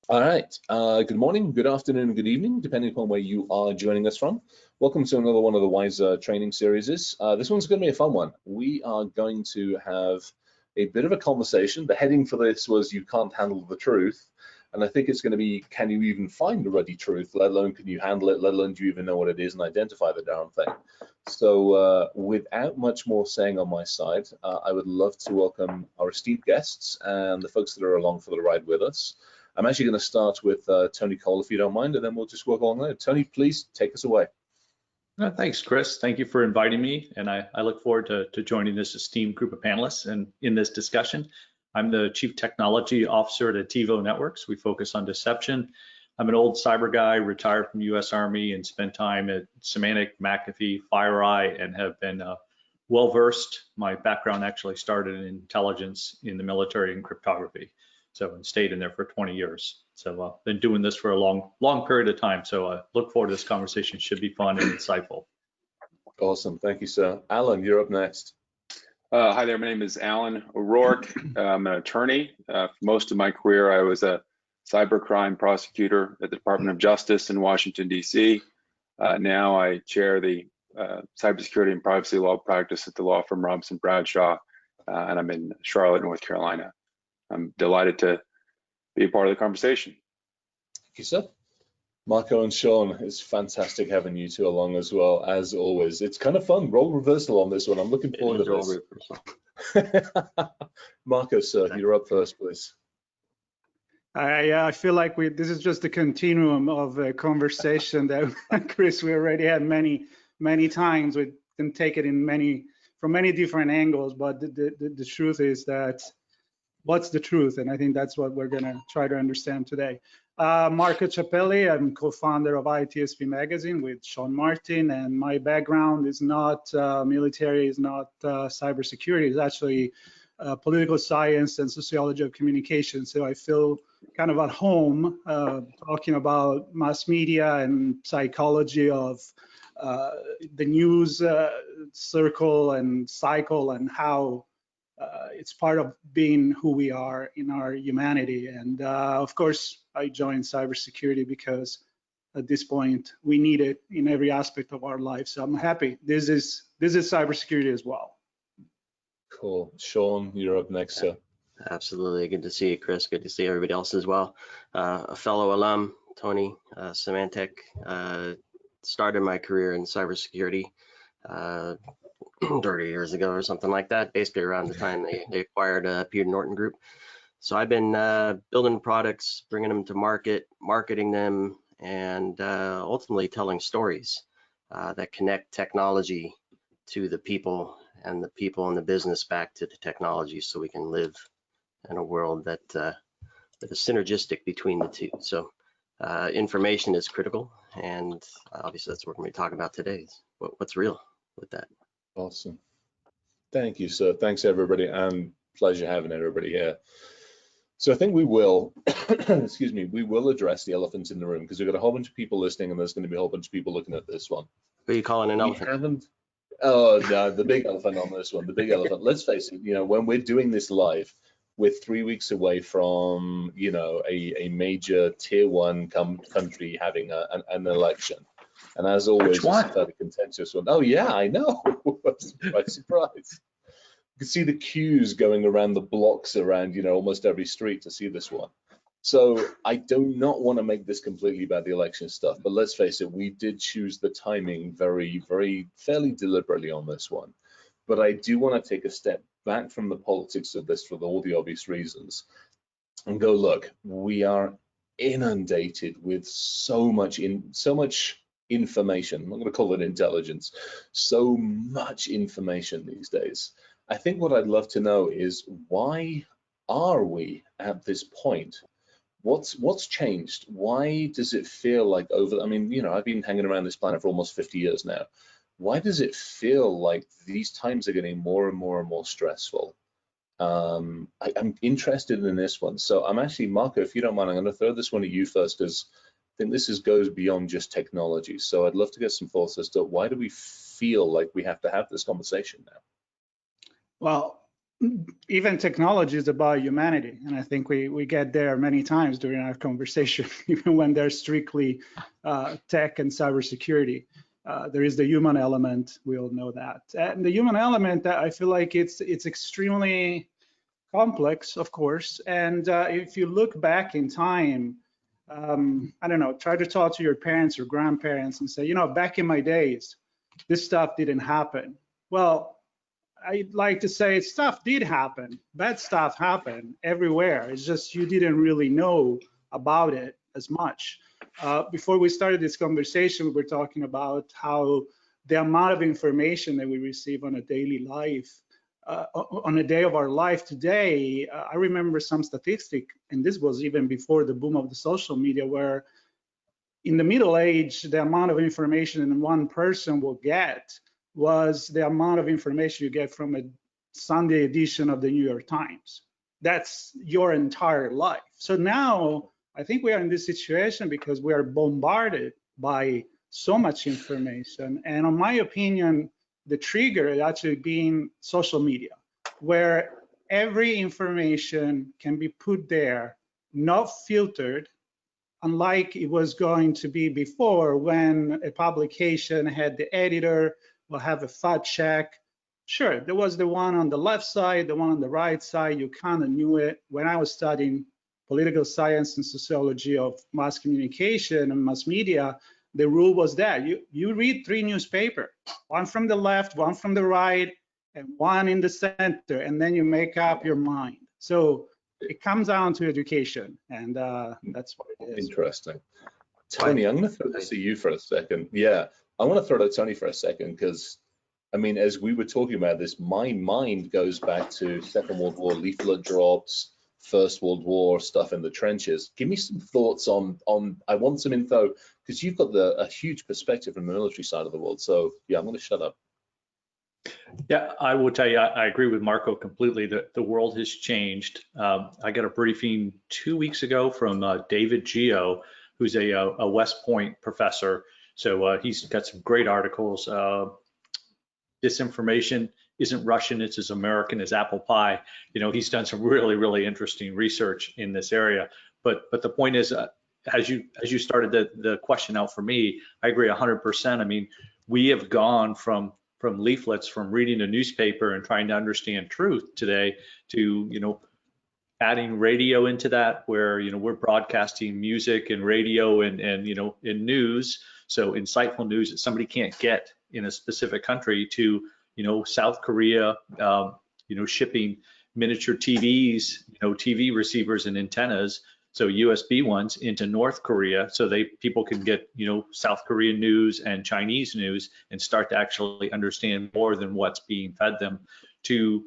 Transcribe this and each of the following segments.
All right. Good morning, good afternoon, good evening, depending upon where you are joining us from. Welcome to another one of the WISE training series. This one's going to be a fun one. We are going to have a bit of a conversation. The heading for this was "You can't handle the truth," and I think it's going to be, can you even find the ruddy truth? Let alone can you handle it? Let alone do you even know what it is and identify the darn thing? So, without much more saying on my side, I would love to welcome our esteemed guests and the folks that are along for the ride with us. I'm actually going to start with Tony Cole, if you don't mind, and then we'll just work along there. Tony, please take us away. Thanks, Chris. Thank you for inviting me, and I look forward to joining this esteemed group of panelists and in this discussion. I'm the Chief Technology Officer at TiVo Networks. We focus on deception. I'm an old cyber guy, retired from U.S. Army, and spent time at Symantec, McAfee, FireEye, and have been well-versed. My background actually started in intelligence in the military and cryptography. So and stayed in there for 20 years. So been doing this for a long period of time. So look forward to this conversation. Should be fun and insightful. Awesome, thank you, sir. Alan, you're up next. Hi there, my name is Alan O'Rourke. I'm an attorney. For most of my career, I was a cybercrime prosecutor at the Department of Justice in Washington, D.C. Now I chair the cybersecurity and privacy law practice at the law firm Robinson Bradshaw, and I'm in Charlotte, North Carolina. I'm delighted to be a part of the conversation. Thank you, sir. Marco and Sean, it's fantastic having you two along as well, as always. It's kind of fun, role reversal on this one. I'm looking forward to this. Marco, sir, you're up first, please. I feel like this is just a continuum of a conversation that, Chris, we already had many times. We can take it from many different angles, but the truth is that what's the truth? And I think that's what we're going to try to understand today. Marco Ciappelli, I'm co-founder of ITSP Magazine with Sean Martin, and my background is not military, is not cybersecurity, it's actually political science and sociology of communication. So I feel kind of at home talking about mass media and psychology of the news circle and cycle and how it's part of being who we are in our humanity. And of course, I joined cybersecurity because at this point we need it in every aspect of our life. So I'm happy. This is cybersecurity as well. Cool. Sean, you're up next, sir. Absolutely. Good to see you, Chris. Good to see everybody else as well. A fellow alum, Tony, Symantec. Started my career in cybersecurity 30 years ago or something like that, basically around the time they acquired Peter Norton Group. So I've been building products, bringing them to market, marketing them, and ultimately telling stories that connect technology to the people and the people and the business back to the technology, so we can live in a world that is synergistic between the two. So information is critical, and obviously that's what we're going to be talking about today, is what's real with that. Awesome. Thank you, sir. Thanks, everybody, and pleasure having everybody here. So I think we will, excuse me, we will address the elephant in the room, because we've got a whole bunch of people listening, and there's going to be a whole bunch of people looking at this one. What are you calling an elephant? Oh, no, the big elephant on this one, the big elephant. Let's face it, when we're doing this live, we're 3 weeks away from, a major tier 1 country having an election. And as always, it's a fairly contentious one. Oh, yeah, I know. Surprise, surprise. You can see the queues going around the blocks around, almost every street to see this one. So I do not want to make this completely about the election stuff, but let's face it, we did choose the timing fairly deliberately on this one. But I do want to take a step back from the politics of this for all the obvious reasons and go, look, we are inundated with so much information. I'm not going to call it intelligence. So much information these days. I think what I'd love to know is, why are we at this point? What's changed? Why does it feel like I've been hanging around this planet for almost 50 years now. Why does it feel like these times are getting more and more and more stressful? I'm interested in this one. So I'm actually, Marco, if you don't mind, I'm going to throw this one at you first, because I think this goes beyond just technology. So I'd love to get some thoughts as to why do we feel like we have to have this conversation now? Well, even technology is about humanity, and I think we get there many times during our conversation, even when they're strictly tech and cybersecurity. There is the human element. We all know that, and the human element, I feel like it's extremely complex, of course. And if you look back in time, I don't know, try to talk to your parents or grandparents and say, you know, back in my days, this stuff didn't happen. Well, I'd like to say stuff did happen. Bad stuff happened everywhere. It's just you didn't really know about it as much. Before we started this conversation, we were talking about how the amount of information that we receive on a daily life, on a day of our life today. I remember some statistic, and this was even before the boom of the social media, where in the Middle Age, the amount of information one person will get was the amount of information you get from a Sunday edition of the New York Times. That's your entire life. So now I think we are in this situation because we are bombarded by so much information. And in my opinion, the trigger is actually being social media, where every information can be put there, not filtered, unlike it was going to be before, when a publication had the editor, will have a fact check. Sure, there was the one on the left side, the one on the right side, you kind of knew it. When I was studying political science and sociology of mass communication and mass media, the rule was that you read 3 newspapers, one from the left, one from the right, and one in the center, and then you make up your mind. So it comes down to education, and that's what it is. Interesting. Tony, I'm going to throw this to you for a second. Yeah, I want to throw it to Tony for a second because, I mean, as we were talking about this, my mind goes back to Second World War, leaflet drops, First World War, stuff in the trenches. Give me some thoughts on I want some info because you've got a huge perspective from the military side of the world. So yeah, I'm going to shut up. Yeah, I will tell you, I agree with Marco completely. The world has changed. I got a briefing 2 weeks ago from David Geo, who's a West Point professor. So he's got some great articles. Disinformation isn't Russian, it's as American as apple pie. You know, he's done some really, really interesting research in this area. But the point is, as you started the question out for me, I agree 100%. I mean, we have gone from leaflets, from reading a newspaper and trying to understand truth today to, you know, adding radio into that, where, you know, we're broadcasting music and radio and you know, in news. So insightful news that somebody can't get in a specific country, to, you know, South Korea, you know, shipping miniature TVs, you know, TV receivers and antennas, so USB ones, into North Korea, so people can get, you know, South Korean news and Chinese news and start to actually understand more than what's being fed them, to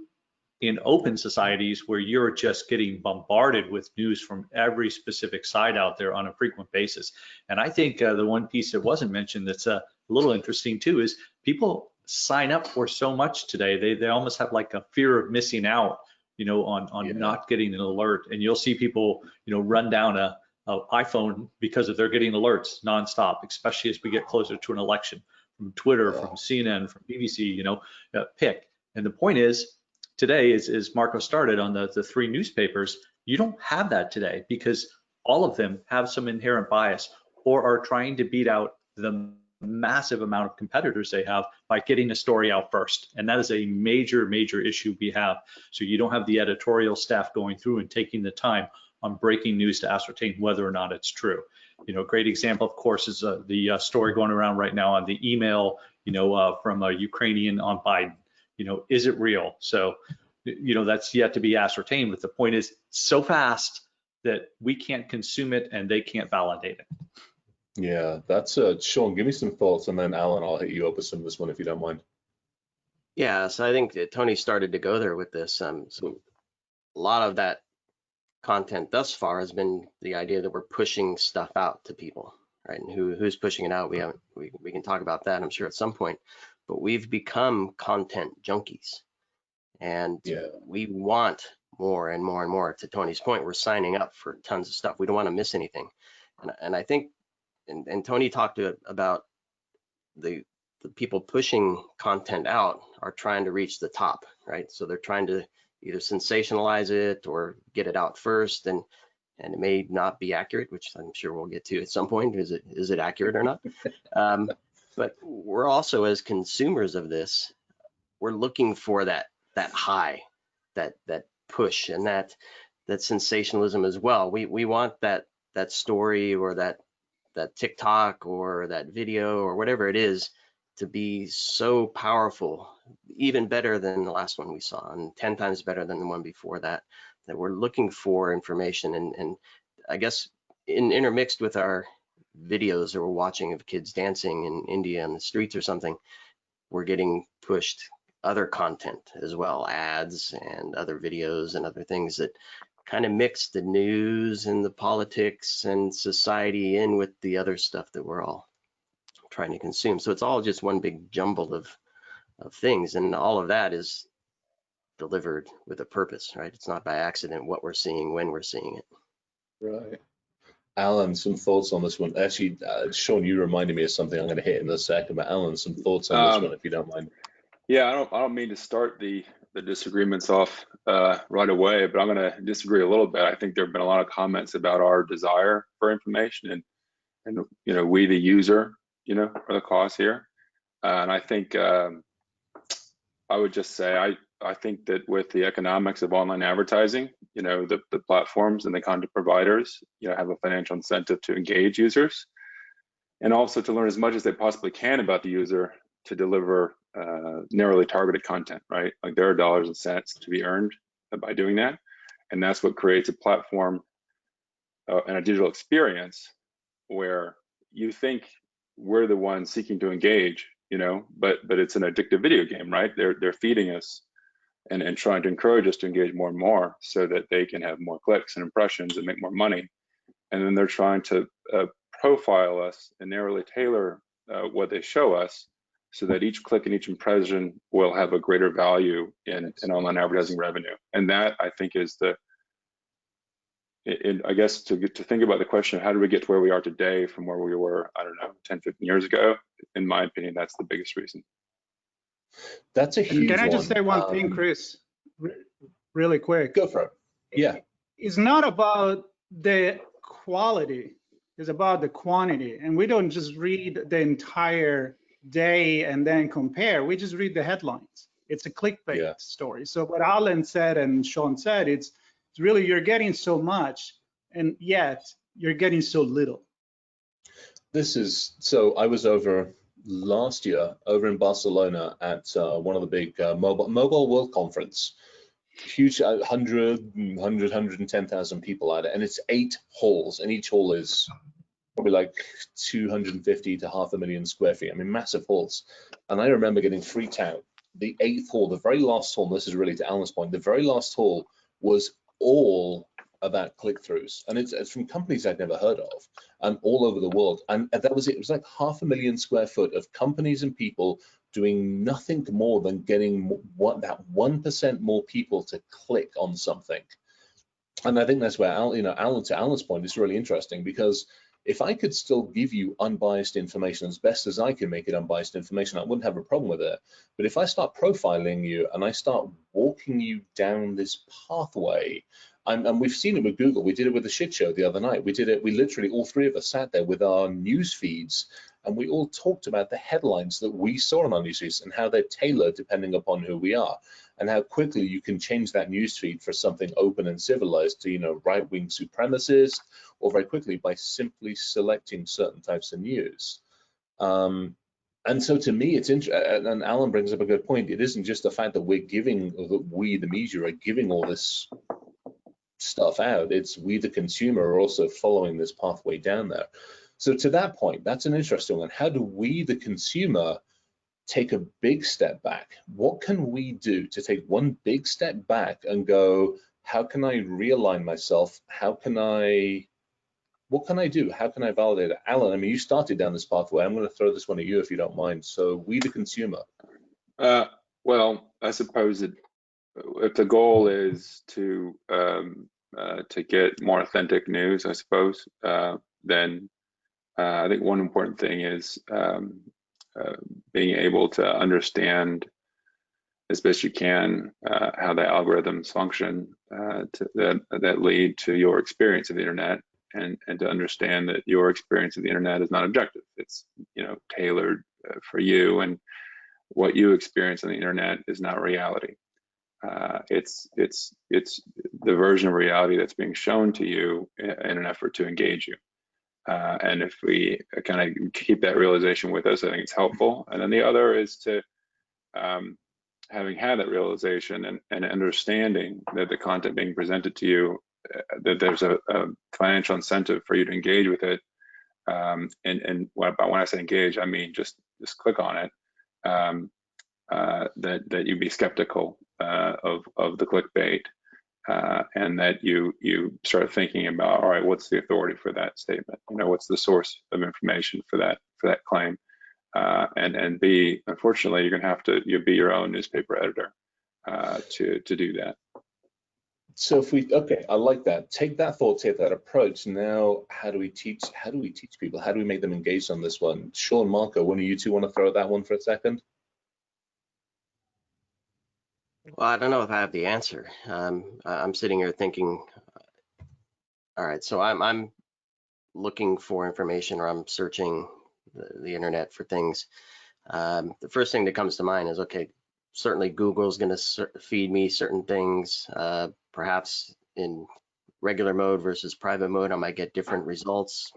in open societies where you're just getting bombarded with news from every specific side out there on a frequent basis. And I think the one piece that wasn't mentioned that's a little interesting too is people sign up for so much today. They almost have like a fear of missing out, you know, on not getting an alert. And you'll see people, you know, run down a iPhone because of they're getting alerts nonstop, especially as we get closer to an election, from Twitter, from CNN, from BBC, you know, pick. And the point is, today, as Marco started on the 3 newspapers, you don't have that today because all of them have some inherent bias or are trying to beat out the massive amount of competitors they have by getting a story out first. And that is a major, major issue we have. So you don't have the editorial staff going through and taking the time on breaking news to ascertain whether or not it's true. You know, a great example, of course, is the story going around right now on the email, you know, from a Ukrainian on Biden. You know, is it real? So, you know, that's yet to be ascertained, but the point is so fast that we can't consume it and they can't validate it. Yeah, that's Sean, give me some thoughts, and then Alan, I'll hit you up with some of this one if you don't mind. Yeah, so I think that Tony started to go there with this. So a lot of that content thus far has been the idea that we're pushing stuff out to people, right? And who's pushing it out? We can talk about that, I'm sure, at some point. But we've become content junkies, and we want more and more and more. To Tony's point, we're signing up for tons of stuff. We don't want to miss anything. And I think, and Tony talked about the people pushing content out are trying to reach the top, right? So they're trying to either sensationalize it or get it out first, and it may not be accurate, which I'm sure we'll get to at some point. Is it accurate or not? But we're also, as consumers of this, we're looking for that high, that push, and that sensationalism as well. We want that story or that TikTok or that video or whatever it is to be so powerful, even better than the last one we saw, and 10 times better than the one before that we're looking for information. And I guess intermixed with our videos that we're watching of kids dancing in India on the streets or something, we're getting pushed other content as well, ads and other videos and other things that kind of mix the news and the politics and society in with the other stuff that we're all trying to consume. So it's all just one big jumble of things, and all of that is delivered with a purpose, right? It's not by accident what we're seeing when we're seeing it. Right. Alan, some thoughts on this one? Actually, Sean, you reminded me of something I'm going to hit in a second, but Alan, some thoughts on this one, if you don't mind. Yeah, I don't mean to start the disagreements off right away, but I'm going to disagree a little bit. I think there have been a lot of comments about our desire for information, and you know, we the user, you know, are the cause here. And I think I would just say I think that with the economics of online advertising, you know, the platforms and the content providers, you know, have a financial incentive to engage users, and also to learn as much as they possibly can about the user to deliver narrowly targeted content, right? Like there are dollars and cents to be earned by doing that, and that's what creates a platform and a digital experience where you think we're the ones seeking to engage, you know, but it's an addictive video game, right? They're feeding us and trying to encourage us to engage more and more so that they can have more clicks and impressions and make more money. And then they're trying to profile us and narrowly tailor what they show us so that each click and each impression will have a greater value in online advertising revenue. And that, I think, is I guess to think about the question of how do we get to where we are today from where we were, I don't know, 10, 15 years ago, in my opinion, that's the biggest reason. That's a huge one. Can I just say one thing, Chris, really quick? Go for it. Yeah. It's not about the quality, it's about the quantity. And we don't just read the entire day and then compare, we just read the headlines. It's a clickbait story. So what Alan said and Sean said, it's really, you're getting so much and yet you're getting so little. So I was over last year over in Barcelona at one of the big mobile world conference. Huge, 110,000 people at it, and it's 8 halls, and each hall is probably like 250 to 500,000 square feet. I mean, massive halls. And I remember getting freaked out. The 8th hall, the very last hall, and this is really to Alan's point, the very last hall was all about click-throughs, and it's from companies I'd never heard of, and all over the world. And that was it. It was like 500,000 square foot of companies and people doing nothing more than getting that 1% more people to click on something. And I think that's where Alan, to Alan's point, is really interesting, because if I could still give you unbiased information as best as I can make it unbiased information, I wouldn't have a problem with it. But if I start profiling you and I start walking you down this pathway, and we've seen it with Google, we did it with the shit show the other night. We literally, all 3 of us sat there with our news feeds, and we all talked about the headlines that we saw on our news feeds and how they're tailored depending upon who we are, and how quickly you can change that news feed for something open and civilized to, right-wing supremacist, or very quickly by simply selecting certain types of news. And so to me, it's interesting, and Alan brings up a good point. It isn't just the fact that we, the media, are giving all this stuff out. It's we, the consumer, are also following this pathway down there. So to that point, that's an interesting one. How do we, the consumer, take a big step back? What can we do to take one big step back and go, how can I realign myself? What can I do? How can I validate it? Alan, I mean, you started down this pathway. I'm going to throw this one at you if you don't mind. So we, the consumer. Well, I suppose if the goal is to get more authentic news, I suppose, then I think one important thing is being able to understand as best you can how the algorithms function that lead to your experience of the internet, and to understand that your experience of the internet is not objective. It's tailored for you, and what you experience on the internet is not reality. It's the version of reality that's being shown to you in an effort to engage you. And if we kind of keep that realization with us, I think it's helpful. And then the other is to, having had that realization and understanding that the content being presented to you, that there's a financial incentive for you to engage with it. And when I say engage, I mean just click on it. That you be skeptical of the clickbait, and that you start thinking about, all right, what's the authority for that statement? What's the source of information for that claim? And B, unfortunately, you're going to have to be your own newspaper editor to do that. So okay, I like that. Take that thought, take that approach. Now, how do we teach people? How do we make them engaged on this one? Sean, Marco, one of you two want to throw at that one for a second? Well, I don't know if I have the answer. I'm sitting here thinking, all right, so I'm looking for information, or I'm searching the internet for things. The first thing that comes to mind is, okay, certainly Google's going to feed me certain things. Perhaps in regular mode versus private mode, I might get different results.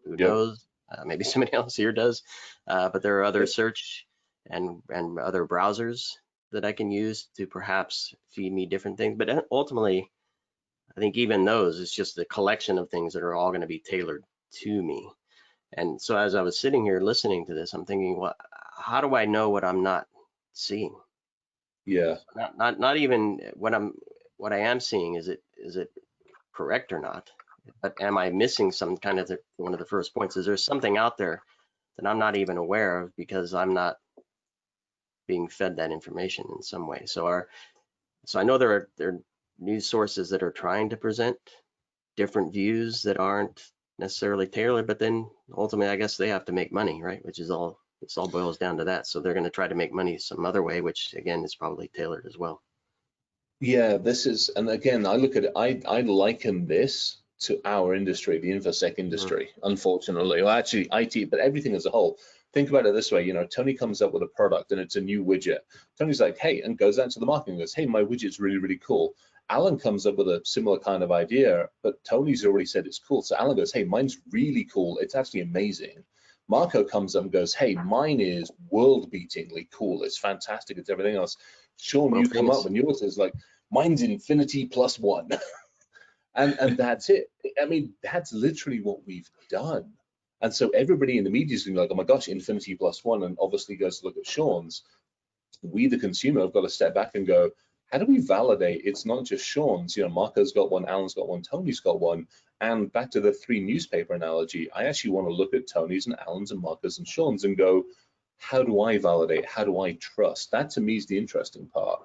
Who knows? Maybe somebody else here does. But there are other search and other browsers that I can use to perhaps feed me different things. But ultimately, I think even those, it's just a collection of things that are all going to be tailored to me. And so as I was sitting here listening to this, I'm thinking, well, how do I know what I'm not seeing? Yeah. Not even what I am seeing, is it correct or not? But am I missing some kind of one of the first points? Is there something out there that I'm not even aware of because I'm not being fed that information in some way? So I know there are news sources that are trying to present different views that aren't necessarily tailored, but then ultimately I guess they have to make money, right? Which is all, this all boils down to that. So they're going to try to make money some other way, which again is probably tailored as well. Yeah, this is, and again, I look at it, I liken this to our industry, the InfoSec industry, unfortunately. Well, actually IT, but everything as a whole. Think about it this way, Tony comes up with a product and it's a new widget. Tony's like, hey, and goes out to the market and goes, hey, my widget's really, really cool. Alan comes up with a similar kind of idea, but Tony's already said it's cool. So Alan goes, hey, mine's really cool. It's actually amazing. Marco comes up and goes, hey, mine is world-beatingly cool. It's fantastic. It's everything else. Sean, you come up and yours is like, mine's infinity +1. and that's it. I mean, that's literally what we've done. And so everybody in the media is going to be like, oh my gosh, infinity +1, and obviously goes to look at Sean's. We, the consumer, have got to step back and go, how do we validate it's not just Sean's? Marco's got one, Alan's got one, Tony's got one. And back to the 3 newspaper analogy, I actually want to look at Tony's and Alan's and Marco's and Sean's and go, how do I validate? How do I trust? That to me is the interesting part.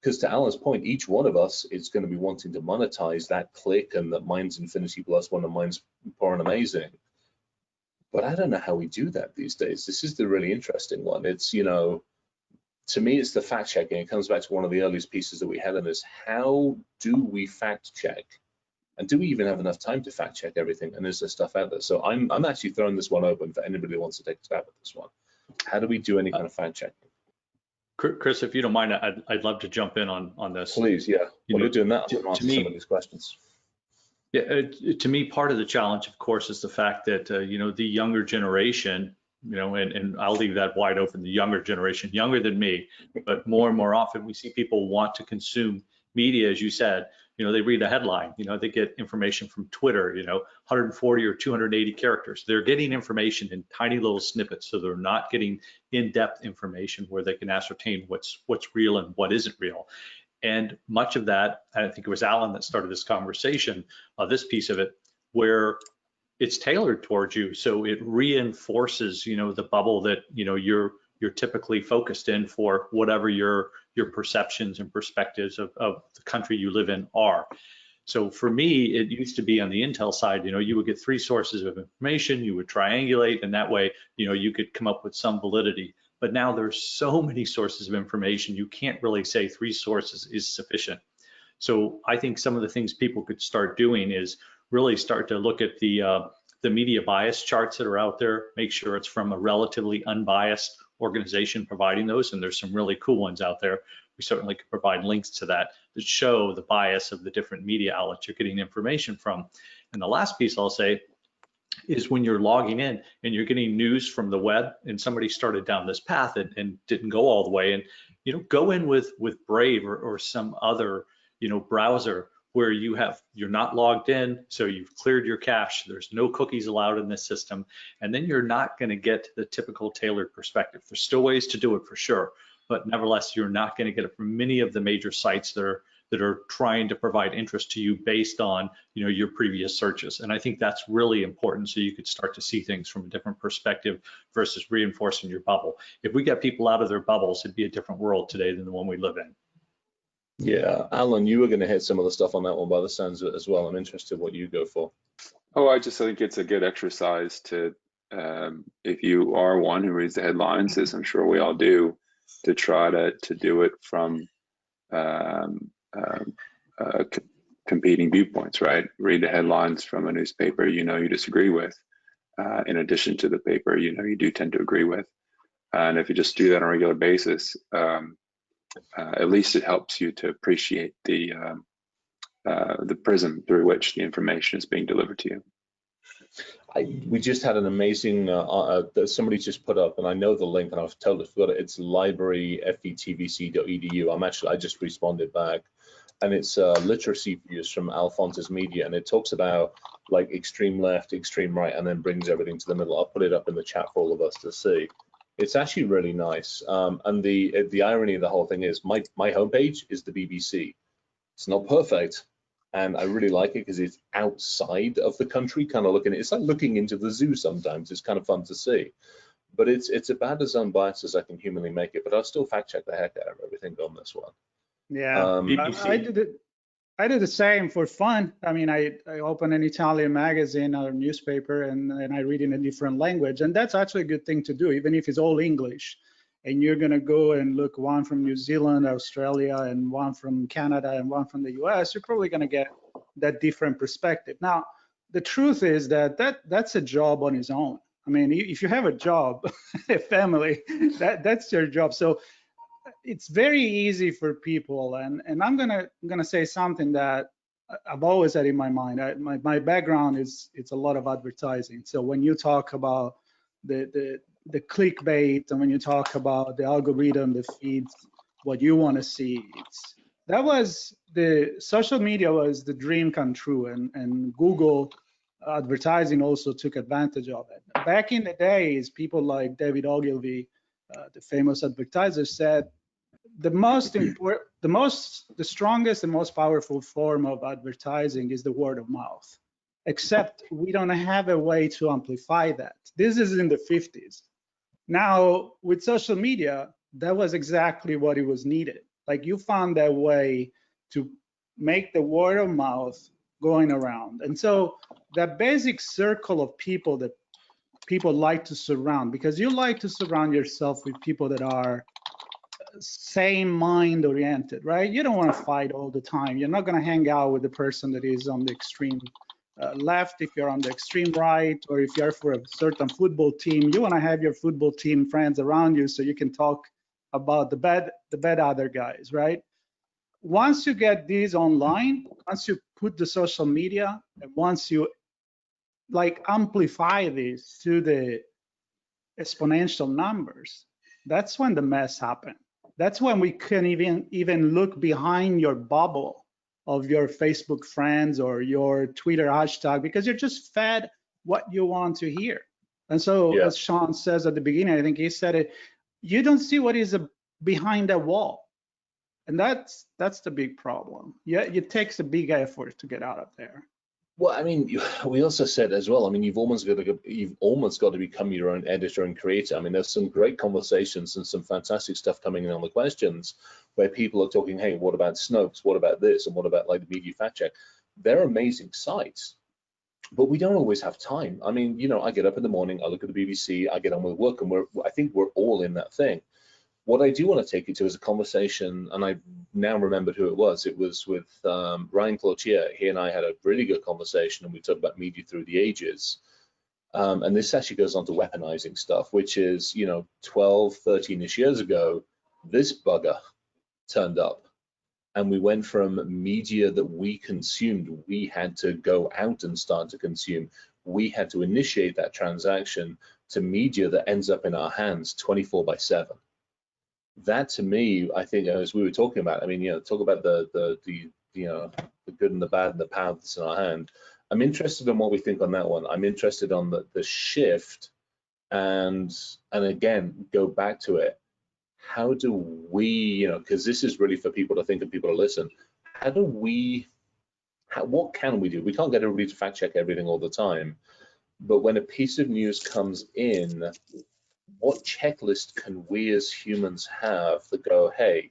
Because to Alan's point, each one of us is going to be wanting to monetize that click, and that mine's infinity +1 and mine's poor and amazing. But I don't know how we do that these days. This is the really interesting one. It's, to me, it's the fact checking. It comes back to one of the earliest pieces that we had in this. How do we fact check? And do we even have enough time to fact check everything? And is there stuff out there? So I'm actually throwing this one open for anybody who wants to take a stab at this one. How do we do any kind of fact checking? Chris, if you don't mind, I'd love to jump in on this. Please, yeah. While you're doing that, I'm answer some of these questions. Yeah, to me, part of the challenge, of course, is the fact that the younger generation, and I'll leave that wide open. The younger generation, younger than me, but more and more often we see people want to consume media, as you said. They read a headline. They get information from Twitter. 140 or 280 characters. They're getting information in tiny little snippets, so they're not getting in-depth information where they can ascertain what's real and what isn't real. And much of that, I think it was Alan that started this conversation, this piece of it, where it's tailored towards you. So it reinforces, the bubble that, you're typically focused in for whatever your perceptions and perspectives of the country you live in are. So for me, it used to be on the Intel side, you would get 3 sources of information, you would triangulate, and that way, you could come up with some validity. But now there's so many sources of information, you can't really say 3 sources is sufficient. So I think some of the things people could start doing is really start to look at the media bias charts that are out there, make sure it's from a relatively unbiased organization providing those, and there's some really cool ones out there. We certainly could provide links to that show the bias of the different media outlets you're getting information from. And the last piece I'll say is when you're logging in and you're getting news from the web, and somebody started down this path and didn't go all the way, and go in with Brave or some other browser where you're not logged in, so you've cleared your cache, there's no cookies allowed in this system, and then you're not going to get the typical tailored perspective. There's still ways to do it for sure, but nevertheless, you're not going to get it from many of the major sites that are trying to provide interest to you based on your previous searches. And I think that's really important, so you could start to see things from a different perspective versus reinforcing your bubble. If we get people out of their bubbles, it'd be a different world today than the one we live in. Yeah, Alan, you were going to hit some of the stuff on that one by the sounds of it as well. I'm interested what you go for. Oh, I just think it's a good exercise to, if you are one who reads the headlines, as I'm sure we all do, to try to do it from competing viewpoints, right? Read the headlines from a newspaper you disagree with, in addition to the paper you do tend to agree with. And if you just do that on a regular basis, at least it helps you to appreciate the prism through which the information is being delivered to you. We just had an amazing, somebody just put up, and I know the link and I've totally forgot it. It's library.fetvc.edu. I just responded back, and it's literacy views from Alphonse's Media, and it talks about like extreme left, extreme right, and then brings everything to the middle. I'll put it up in the chat for all of us to see. It's actually really nice. And the irony of the whole thing is my homepage is the BBC. It's not perfect, and I really like it because it's outside of the country, kind of looking. It's like looking into the zoo sometimes. It's kind of fun to see, but it's about as unbiased as I can humanly make it. But I'll still fact check the heck out of everything on this one. Yeah, I did the same for fun. I mean, I open an Italian magazine or newspaper and I read in a different language, and that's actually a good thing to do, even if it's all English. And you're gonna go and look one from New Zealand, Australia, and one from Canada, and one from the US, you're probably gonna get that different perspective. Now, the truth is that's a job on its own. I mean, if you have a job, a family, that's your job. So it's very easy for people, and I'm gonna say something that I've always had in my mind. My background is it's a lot of advertising. So when you talk about the clickbait, and when you talk about the algorithm that feeds what you want to see, the social media was the dream come true, and Google advertising also took advantage of it. Back in the days, people like David Ogilvy, the famous advertiser, said the strongest and most powerful form of advertising is the word of mouth, except we don't have a way to amplify that. This is in the 50s. Now with social media, that was exactly what it was needed. Like, you found that way to make the word of mouth going around. And so that basic circle of people that people like to surround, because you like to surround yourself with people that are same mind oriented, right? You don't want to fight all the time. You're not going to hang out with the person that is on the extreme left. If you're on the extreme right, or if you're for a certain football team, you want to have your football team friends around you so you can talk about the bad other guys, right? Once you get these online, once you put the social media, and once you like amplify this to the exponential numbers, that's when the mess happens. That's when we can even look behind your bubble of your Facebook friends or your Twitter hashtag, because you're just fed what you want to hear. And so, as Sean says at the beginning, I think he said it, you don't see what is behind that wall. And that's the big problem. Yeah, it takes a big effort to get out of there. Well, I mean, we also said as well, I mean, you've almost got to become your own editor and creator. I mean, there's some great conversations and some fantastic stuff coming in on the questions where people are talking, hey, what about Snopes? What about this? And what about like the media fact check? They're amazing sites. but we don't always have time. I mean, you know, I get up in the morning, I look at the BBC, I get on with work, and I think we're all in that thing. What I do want to take you to is a conversation, and I now remembered who it was. It was with Ryan Cloutier. He and I had a really good conversation, and we talked about media through the ages. And this actually goes on to weaponizing stuff, which is, you know, 12, 13-ish years ago, this bugger turned up. And we went from media that we consumed, we had to go out and start to consume. We had to initiate that transaction to media that ends up in our hands 24/7. That to me, I think, as we were talking about, I mean, you know, talk about the you know, the good and the bad and the power that's in our hand. I'm interested in what we think on that one. I'm interested on the shift, and again, go back to it. How do we, you know, because this is really for people to think and people to listen. How do we, what can we do? We can't get everybody to fact check everything all the time, but when a piece of news comes in, what checklist can we as humans have that go, hey,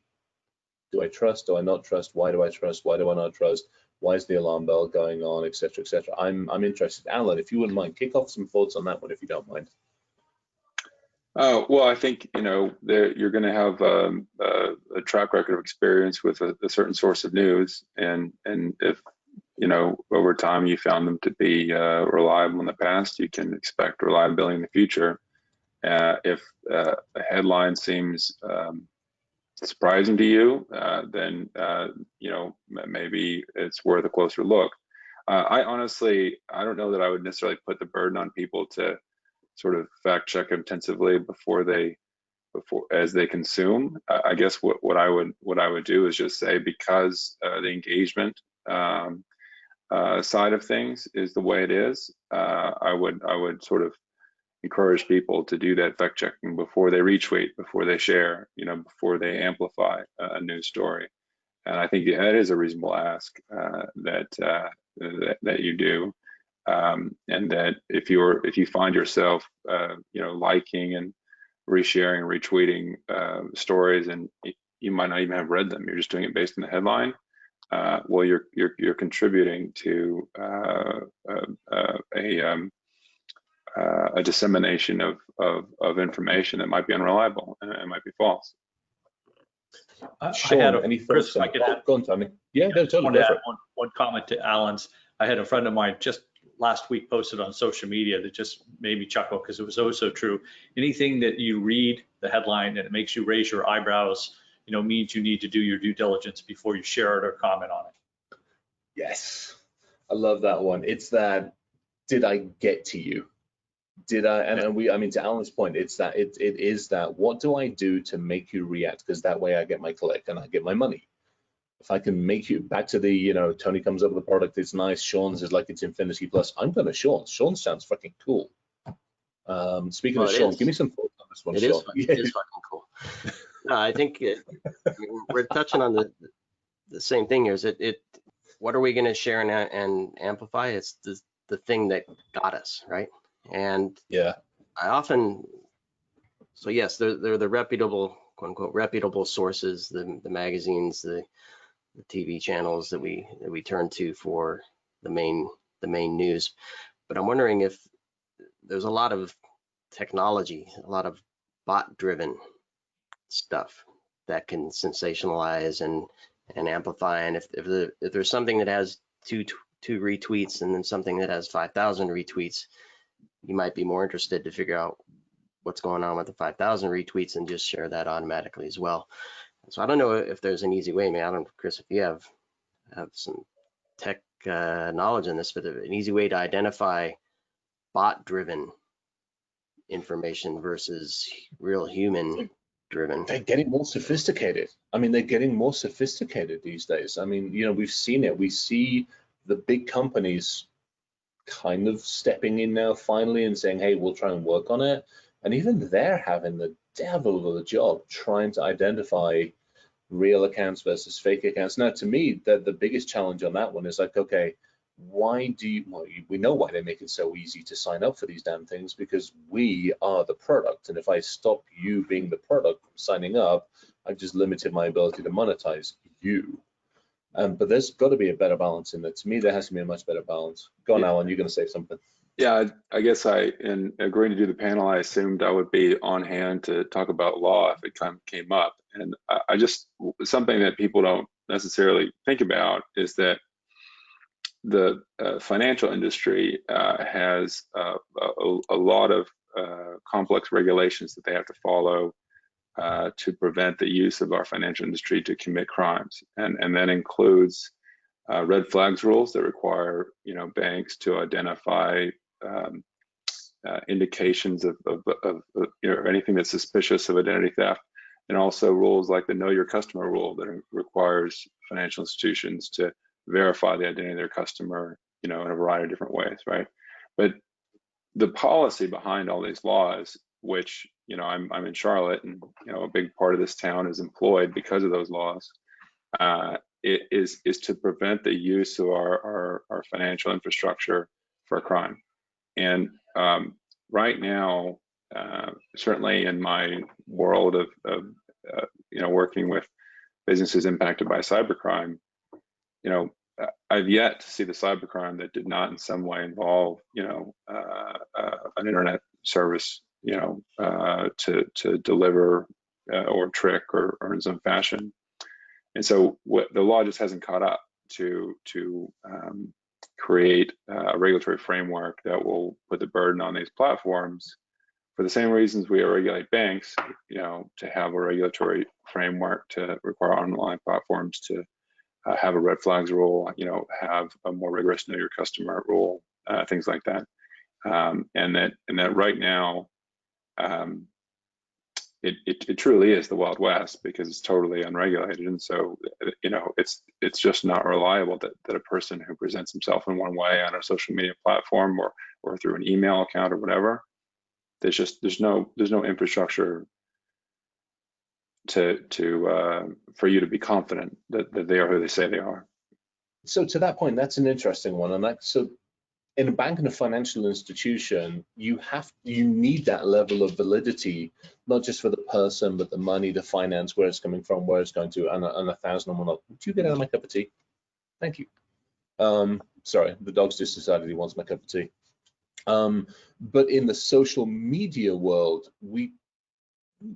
do I trust? Do I not trust? Why do I trust? Why do I not trust? Why is the alarm bell going on, et cetera, et cetera? I'm interested. Alan, if you wouldn't mind, kick off some thoughts on that one, if you don't mind. Oh, well, I think, you know, you're going to have a track record of experience with a certain source of news, and if, you know, over time you found them to be reliable in the past, you can expect reliability in the future. If a headline seems surprising to you, then you know, maybe it's worth a closer look. I honestly, I don't know that I would necessarily put the burden on people to sort of fact check intensively before as they consume. I guess what I would do is just say, because the engagement side of things is the way it is, I would sort of encourage people to do that fact checking before they retweet, before they share, you know, before they amplify a news story. And I think that is a reasonable ask that you do. And that if you find yourself, you know, liking and resharing, retweeting stories, and you might not even have read them, you're just doing it based on the headline. Well, you're contributing to a dissemination of information that might be unreliable and it might be false. Sean, any thoughts? Chris, I could add. Go on, Tommy. Yeah, no, totally. I want to add one comment to Alan's. I had a friend of mine just last week posted on social media that just made me chuckle, because it was so true. Anything that you read the headline and it makes you raise your eyebrows, you know, means you need to do your due diligence before you share it or comment on it. Yes, I love that one. It's that, did I get to you? Did I? And I mean, to Alan's point, it's that it is that, what do I do to make you react? Because that way I get my click and I get my money. If I can make you, back to the, you know, Tony comes up with a product, it's nice. Sean's is like it's Infinity Plus. I'm going to Sean. Sean sounds fucking cool. Speaking of Sean, give me some thoughts on this one, Sean. It is fucking cool. No, I think I mean, we're touching on the same thing here. Is it what are we going to share and amplify? It's the thing that got us, right? And yeah, I often, so yes, they're the reputable, quote unquote, reputable sources, the magazines, the TV channels that we turn to for the main news. But I'm wondering if there's a lot of technology, a lot of bot-driven stuff that can sensationalize and amplify. And if there's something that has two retweets and then something that has 5,000 retweets, you might be more interested to figure out what's going on with the 5,000 retweets and just share that automatically as well. So I don't know if there's an easy way. I mean, I don't know, Chris, if you have some tech knowledge in this, but an easy way to identify bot-driven information versus real human-driven. they're getting more sophisticated. I mean, they're getting more sophisticated these days. I mean, you know, we've seen it. We see the big companies kind of stepping in now finally and saying, hey, we'll try and work on it. And even they're having the devil of a job trying to identify real accounts versus fake accounts. Now, to me, the biggest challenge on that one is like, okay, why do you, well, we know why they make it so easy to sign up for these damn things, because we are the product. And if I stop you being the product from signing up, I've just limited my ability to monetize you. But there's got to be a better balance in there. To me, there has to be a much better balance. Go on, Alan, you're going to say something. Yeah, I guess in agreeing to do the panel, I assumed I would be on hand to talk about law if it came up. And I just, something that people don't necessarily think about is that the financial industry has a lot of complex regulations that they have to follow to prevent the use of our financial industry to commit crimes. And that includes red flags rules that require, banks to identify indications of anything that's suspicious of identity theft, and also rules like the Know Your Customer rule that requires financial institutions to verify the identity of their customer, in a variety of different ways, right? But the policy behind all these laws, which I'm in Charlotte, and a big part of this town is employed because of those laws, it is to prevent the use of our financial infrastructure for crime. And right now, certainly in my world of working with businesses impacted by cybercrime, I've yet to see the cybercrime that did not in some way involve an internet service to deliver or trick or in some fashion. And so the law just hasn't caught up to create a regulatory framework that will put the burden on these platforms for the same reasons we regulate banks, to have a regulatory framework to require online platforms to have a red flags rule, have a more rigorous Know Your Customer rule, things like that. And that right now, it truly is the Wild West because it's totally unregulated. And so, it's just not reliable that a person who presents himself in one way on a social media platform or through an email account or whatever, there's no infrastructure for you to be confident that they are who they say they are. So to that point, that's an interesting one. And so in a bank and a financial institution, you need that level of validity, not just for the person, but the money, the finance, where it's coming from, where it's going to, and 1,000 and whatnot. Would you get out of my cup of tea? Thank you. Sorry, the dog's just decided he wants my cup of tea. But in the social media world,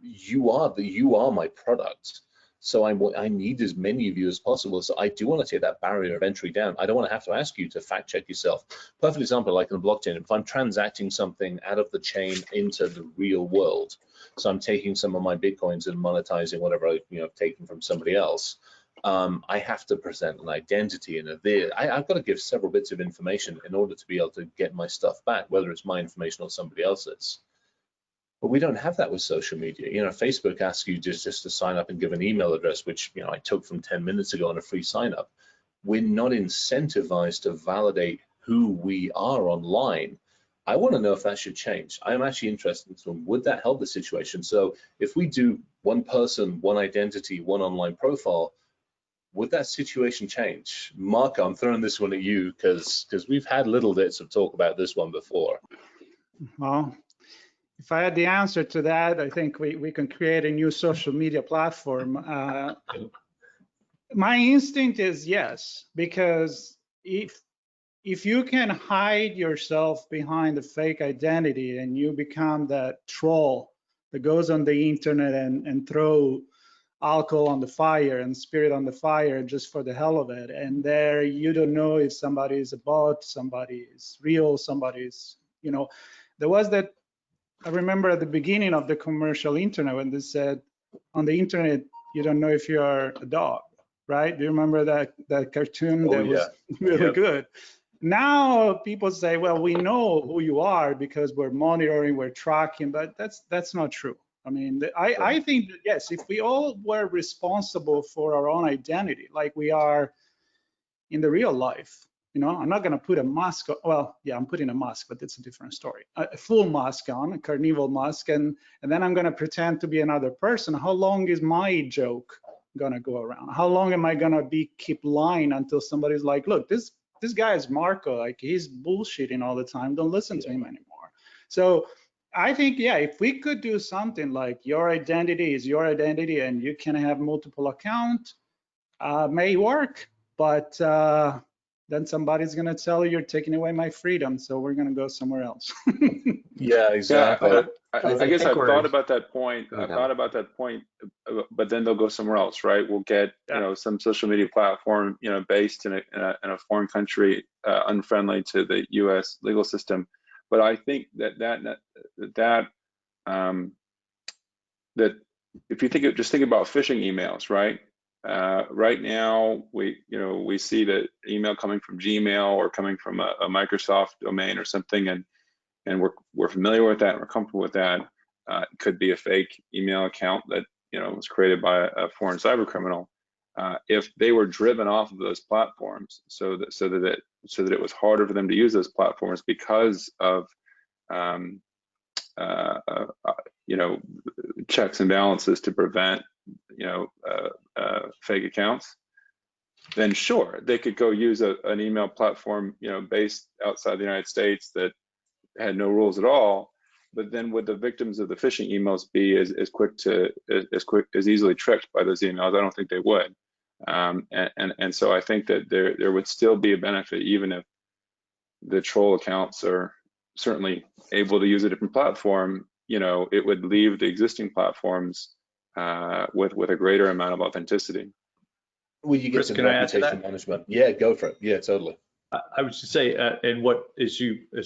you are my product. So I need as many of you as possible. So I do want to take that barrier of entry down. I don't want to have to ask you to fact check yourself. Perfect example, like in a blockchain, if I'm transacting something out of the chain into the real world, so I'm taking some of my Bitcoins and monetizing whatever I've taken from somebody else, I have to present an identity and I've got to give several bits of information in order to be able to get my stuff back, whether it's my information or somebody else's. But we don't have that with social media. Facebook asks you just to sign up and give an email address, which I took from 10 minutes ago on a free sign up. We're not incentivized to validate who we are online. I want to know if that should change. I'm actually interested in would that help the situation? So if we do one person, one identity, one online profile, would that situation change? Mark, I'm throwing this one at you because we've had little bits of talk about this one before. Well, if I had the answer to that, I think we can create a new social media platform. My instinct is yes, because if you can hide yourself behind a fake identity and you become that troll that goes on the internet and throw alcohol on the fire and spirit on the fire just for the hell of it, and there you don't know if somebody is a bot, somebody is real, somebody is, there was that. I remember at the beginning of the commercial internet when they said, on the internet, you don't know if you are a dog, right? Do you remember that cartoon? That was really good. Now people say, well, we know who you are because we're monitoring, we're tracking, but that's not true. I mean, I think that, yes, if we all were responsible for our own identity, like we are in the real life, I'm not going to put a mask on. Well, yeah, I'm putting a mask, but it's a different story. A full mask on, a carnival mask, and then I'm going to pretend to be another person. How long is my joke going to go around? How long am I going to keep lying until somebody's like, look, this guy is Marco, like he's bullshitting all the time. Don't listen to him anymore. So I think, yeah, if we could do something like your identity is your identity and you can have multiple accounts, may work. but then somebody's going to tell you you're taking away my freedom, so we're going to go somewhere else. Yeah, exactly. Yeah, I guess think I've we're- thought about that point. Go I've down. thought about that point, but then they'll go somewhere else, right? We'll get some social media platform based in a foreign country, unfriendly to the U.S. legal system. But I think that if you just think about phishing emails, right? Right now, we see the email coming from Gmail or coming from a Microsoft domain or something, and we're familiar with that and we're comfortable with that. It could be a fake email account that was created by a foreign cyber criminal. If they were driven off of those platforms, so that it was harder for them to use those platforms because of checks and balances to prevent fake accounts, then sure, they could go use an email platform based outside the United States that had no rules at all. But then would the victims of the phishing emails be as easily tricked by those emails? I don't think they would. And so I think that there would still be a benefit, even if the troll accounts are certainly able to use a different platform. It would leave the existing platforms with a greater amount of authenticity. Well, you get Chris, some can I add to reputation that? management. Yeah, go for it. Yeah, totally. I would just say, and what as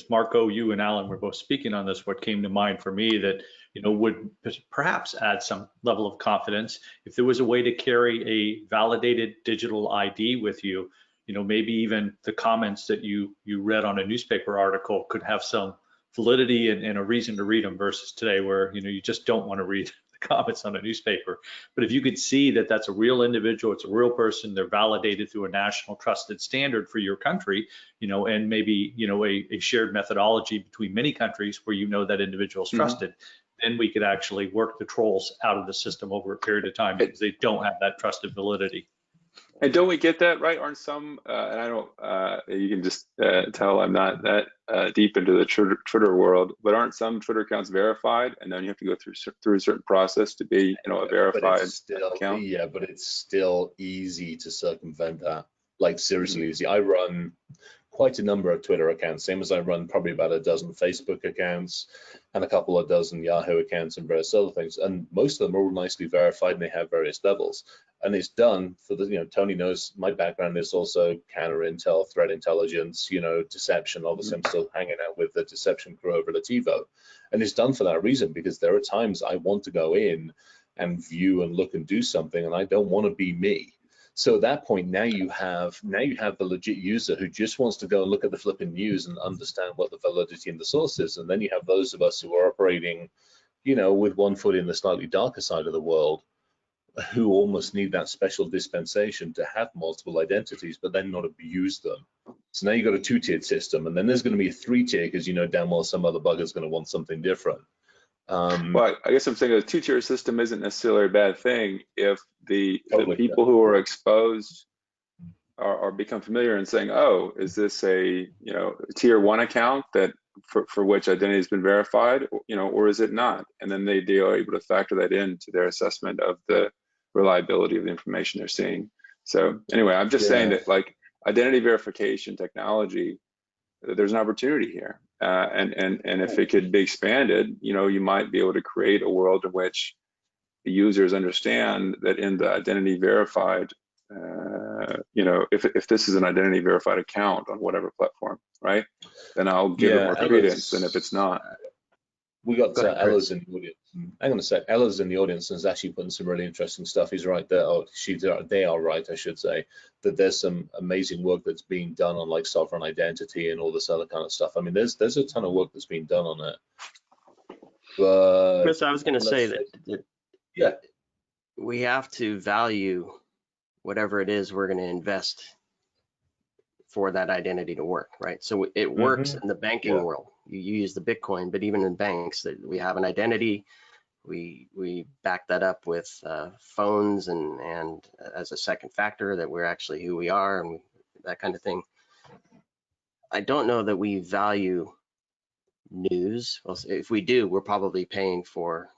Marco, you and Alan were both speaking on this, what came to mind for me that, would perhaps add some level of confidence if there was a way to carry a validated digital ID with you, maybe even the comments that you read on a newspaper article could have some validity and a reason to read them versus today where, you just don't want to read the comments on a newspaper. But if you could see that that's a real individual, it's a real person, they're validated through a national trusted standard for your country, and maybe, a shared methodology between many countries where that individual is trusted, then we could actually work the trolls out of the system over a period of time because they don't have that trusted validity. And don't we get that, right? Aren't some, and I don't, you can just tell I'm not that deep into the Twitter world, but aren't some Twitter accounts verified? And then you have to go through a certain process to be, a verified account? Yeah, but it's still easy to circumvent that. Like seriously easy. I run quite a number of Twitter accounts, same as I run probably about a dozen Facebook accounts and a couple of dozen Yahoo accounts and various other things. And most of them are all nicely verified and they have various levels. And it's done for the, Tony knows my background is also counter intel, threat intelligence, deception. Obviously, I'm still hanging out with the deception crew over at TiVo. And it's done for that reason, because there are times I want to go in and view and look and do something, and I don't want to be me. So at that point, now you have the legit user who just wants to go and look at the flipping news and understand what the validity and the source is. And then you have those of us who are operating, with one foot in the slightly darker side of the world, who almost need that special dispensation to have multiple identities, but then not abuse them. So now you've got a two-tiered system, and then there's going to be a three-tier because damn well some other bugger's going to want something different. Well, I guess I'm saying a two-tier system isn't necessarily a bad thing if the people who are exposed are become familiar and saying, oh, is this a tier 1 account that for which identity has been verified, or is it not? And then they are able to factor that into their assessment of the reliability of the information they're seeing. So anyway, I'm just saying that like identity verification technology, there's an opportunity here, and if it could be expanded, you might be able to create a world in which the users understand that in the identity verified, if this is an identity verified account on whatever platform, right, then I'll give it more credence than if it's not. We got Ella's in the audience. Hang on a sec. Ella's in the audience and is actually putting some really interesting stuff. He's right there. Oh, they are right, I should say, that there's some amazing work that's being done on like sovereign identity and all this other kind of stuff. I mean, there's a ton of work that's being done on it. But Chris, I was going to say that we have to value whatever it is we're going to invest for that identity to work, right? So it works in the banking world. You use the Bitcoin, but even in banks, that we have an identity, we back that up with phones and as a second factor that we're actually who we are and that kind of thing. I don't know that we value news. Well, if we do, we're probably paying for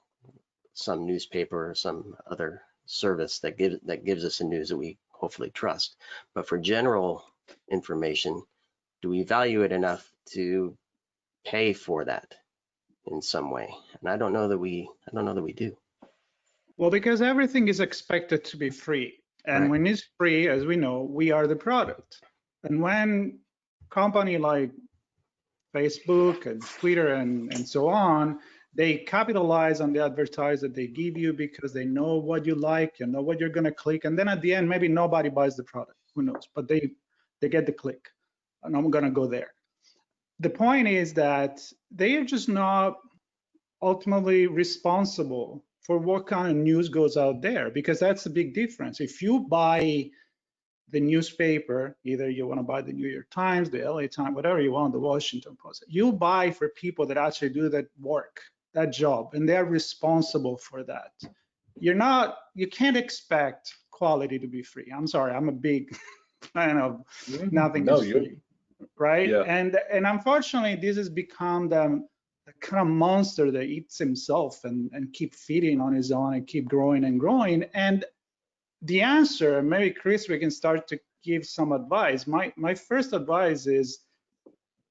some newspaper or some other service that gives us the news that we hopefully trust. But for general information, do we value it enough to pay for that in some way? And I don't know that we do. Well, because everything is expected to be free. And Right. when it's free, as we know, we are the product. And when company like Facebook and Twitter and so on, they capitalize on the advertise that they give you because they know what you like, you know what you're going to click. And then at the end, maybe nobody buys the product, who knows, but they get the click. And I'm going to go there. The point is that they are just not ultimately responsible for what kind of news goes out there, because that's the big difference. If you buy the newspaper, either you want to buy the New York Times, the LA Times, whatever you want, the Washington Post, you buy for people that actually do that work, that job, and they're responsible for that. You can't expect quality to be free. I'm sorry, I'm a big fan of nothing is free, right? Yeah. And unfortunately, this has become the kind of monster that eats himself and keep feeding on his own and keep growing and growing. And the answer, maybe Chris, we can start to give some advice. My first advice is,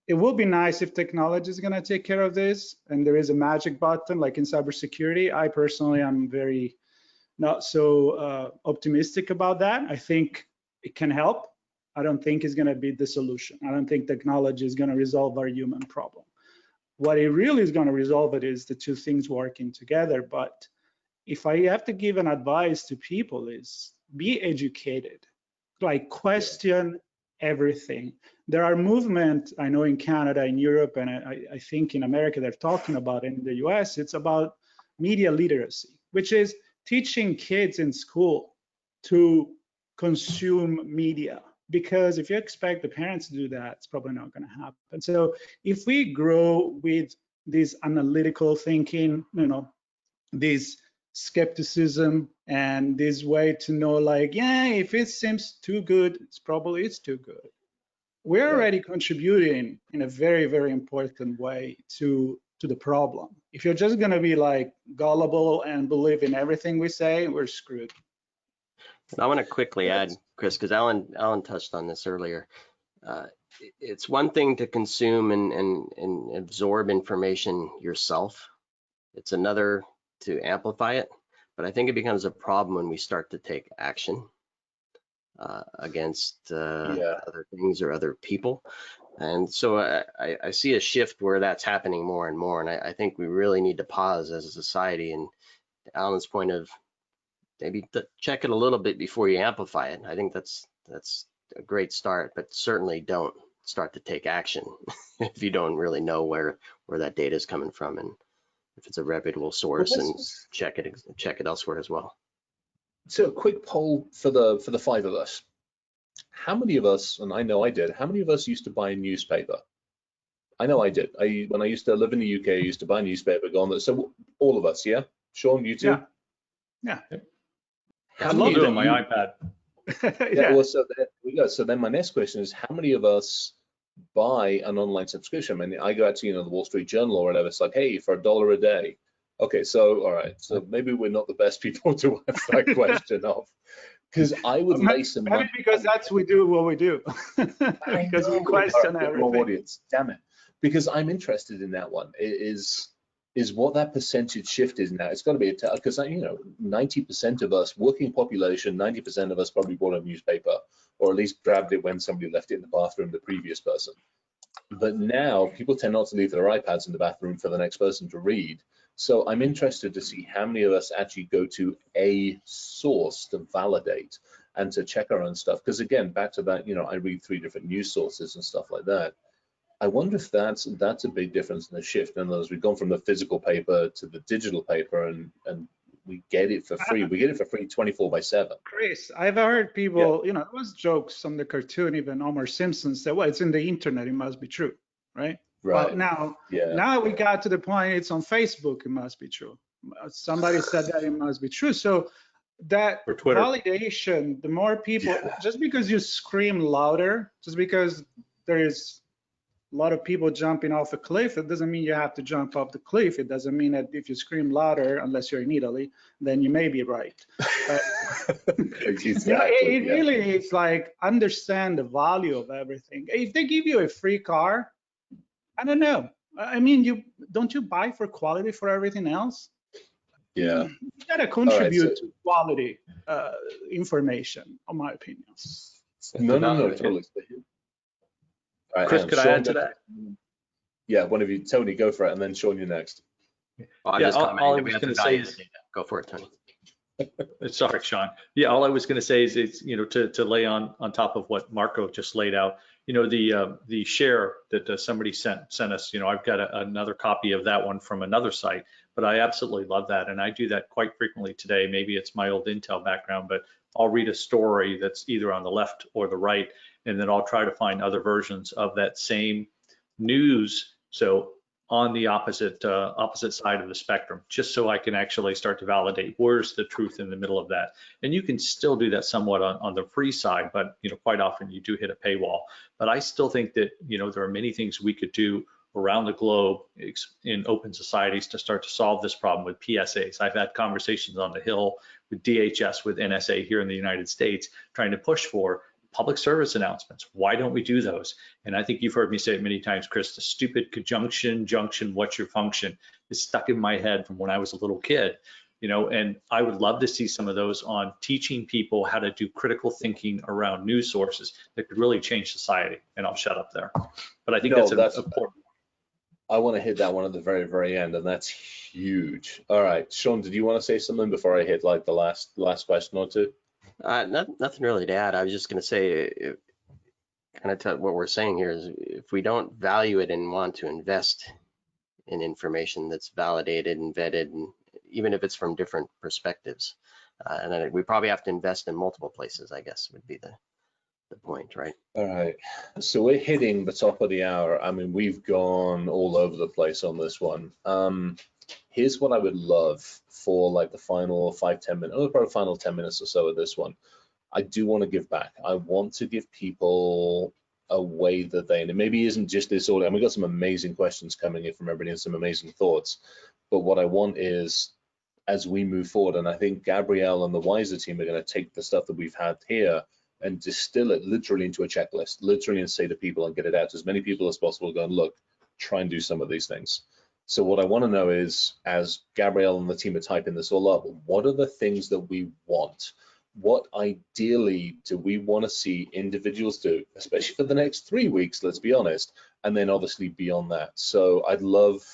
it will be nice if technology is going to take care of this and there is a magic button like in cybersecurity. I personally am very not so optimistic about that. I think it can help. I don't think it's going to be the solution. I don't think technology is going to resolve our human problem. What it really is going to resolve it is the two things working together. But if I have to give an advice to people, is be educated, like question everything. There are movements, I know in Canada, in Europe, and I think in America, they're talking about it. In the US, it's about media literacy, which is teaching kids in school to consume media. Because if you expect the parents to do that, it's probably not going to happen. So if we grow with this analytical thinking, this skepticism and this way to know, like, yeah, if it seems too good, it's too good. We're already contributing in a very, very important way to the problem. If you're just going to be like gullible and believe in everything we say, we're screwed. I want to quickly add, Chris, because Alan touched on this earlier. It's one thing to consume and absorb information yourself. It's another to amplify it. But I think it becomes a problem when we start to take action against other things or other people. And so I see a shift where that's happening more and more. And I think we really need to pause as a society. And Alan's point of maybe check it a little bit before you amplify it. I think that's a great start, but certainly don't start to take action if you don't really know where that data is coming from and if it's a reputable source, and check it elsewhere as well. So a quick poll for the five of us. How many of us, and I know I did, how many of us used to buy a newspaper? I know I did. When I used to live in the UK, I used to buy a newspaper, go on that. So all of us, yeah? Sean, you too? Yeah. I love it on my iPad. Yeah. Well, so there we go. So then my next question is, how many of us buy an online subscription? I mean, I go out to the Wall Street Journal or whatever. It's like, hey, for $1 a day. Okay, so all right, so maybe we're not the best people to ask that question of, because I would lay some money. Maybe because that's what we do. Because we question everything. Audience, damn it. Because I'm interested in that one. Is what that percentage shift is now. It's got to be because 90% of us, working population, 90% of us probably bought a newspaper or at least grabbed it when somebody left it in the bathroom, the previous person. But now people tend not to leave their iPads in the bathroom for the next person to read. So I'm interested to see how many of us actually go to a source to validate and to check our own stuff. Because again, back to that, I read 3 different news sources and stuff like that. I wonder if that's a big difference in the shift. In other words, we've gone from the physical paper to the digital paper, and we get it for free. We get it for free 24/7. Chris, I've heard people, there was jokes on the cartoon, even Homer Simpson said, well, it's in the internet, it must be true, right? Right. Well, now we got to the point, it's on Facebook, it must be true. Somebody said that it must be true. So that validation, the more people, just because you scream louder, just because there is a lot of people jumping off a cliff. It doesn't mean you have to jump off the cliff. It doesn't mean that if you scream louder, unless you're in Italy, then you may be right. Exactly, it really is like understand the value of everything. If they give you a free car, I don't know. I mean, don't you buy for quality for everything else? Yeah. You gotta contribute All right, to quality information, in my opinion. No, totally. All right, Chris, could I add to that? Yeah, one of you, Tony, go for it, and then Sean, you're next. Well, I'm Yeah, just all commenting I that we was have to gonna say value is- the data. Go for it, Tony. Sorry, Sean. Yeah, all I was going to say is, it's, to lay on top of what Marco just laid out. The share that somebody sent us. I've got another copy of that one from another site, but I absolutely love that, and I do that quite frequently today. Maybe it's my old Intel background, but I'll read a story that's either on the left or the right, and then I'll try to find other versions of that same news. So on the opposite side of the spectrum, just so I can actually start to validate where's the truth in the middle of that. And you can still do that somewhat on the free side, but quite often you do hit a paywall. But I still think that there are many things we could do around the globe in open societies to start to solve this problem with PSAs. I've had conversations on the Hill with DHS, with NSA here in the United States, trying to push for public service announcements. Why don't we do those? And I think you've heard me say it many times, Chris, the stupid conjunction, junction, what's your function is stuck in my head from when I was a little kid, and I would love to see some of those on teaching people how to do critical thinking around news sources that could really change society. And I'll shut up there. But I think that's important. I want to hit that one at the very, very end, and that's huge. All right, Sean, did you want to say something before I hit like the last question or two? Nothing really to add. I was just going to say, kind of what we're saying here is if we don't value it and want to invest in information that's validated and vetted, and even if it's from different perspectives, and then we probably have to invest in multiple places, I guess would be the point, right? All right, so we're hitting the top of the hour. I mean, we've gone all over the place on this one. Here's what I would love for like the final 5-10 minutes, or probably final 10 minutes or so of this one. I do want to give back. I want to give people a way that they, and it maybe isn't just this order, and we've got some amazing questions coming in from everybody and some amazing thoughts, but what I want is, as we move forward, and I think Gabrielle and the Wiser team are going to take the stuff that we've had here and distill it literally into a checklist, literally, and say to people and get it out to as many people as possible, go and look, try and do some of these things. So what I want to know is, as Gabrielle and the team are typing this all up, what are the things that we want? What ideally do we want to see individuals do, especially for the next 3 weeks, let's be honest, and then obviously beyond that. So I'd love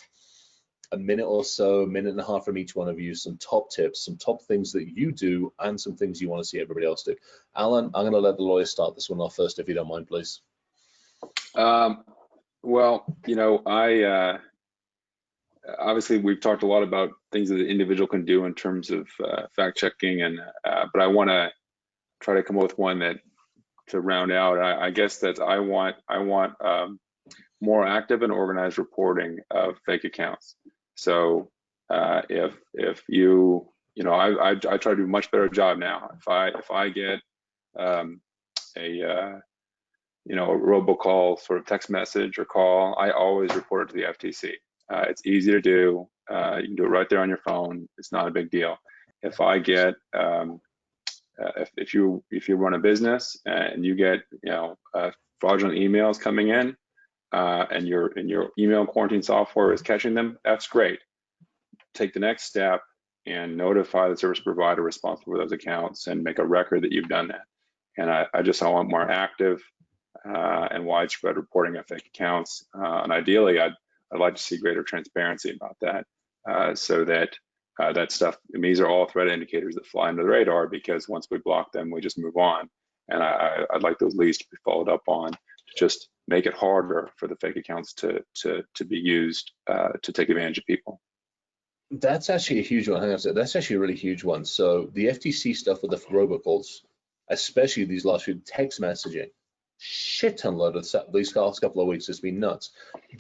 a minute or so, minute and a half from each one of you, some top tips, some top things that you do, and some things you want to see everybody else do. Alan, I'm going to let the lawyer start this one off first, if you don't mind, please. Well, I obviously we've talked a lot about things that the individual can do in terms of fact checking, and but I want to try to come up with one that to round out. I guess that I want more active and organized reporting of fake accounts. So if you I try to do a much better job now. If I get a robocall sort of text message or call, I always report it to the FTC. It's easy to do. You can do it right there on your phone. It's not a big deal. If I get if you run a business and you get fraudulent emails coming in, and your email quarantine software is catching them, that's great. Take the next step and notify the service provider responsible for those accounts and make a record that you've done that. And I want more active and widespread reporting of fake accounts. And ideally, I'd like to see greater transparency about that, so that that stuff, these are all threat indicators that fly under the radar, because once we block them, we just move on. And I'd like those leads to be followed up on, to just make it harder for the fake accounts to be used to take advantage of people. That's actually a huge one. Hang on a second. That's actually a really huge one. So the FTC stuff with the robocalls, especially these last few, text messaging, shit ton load of these last couple of weeks has been nuts.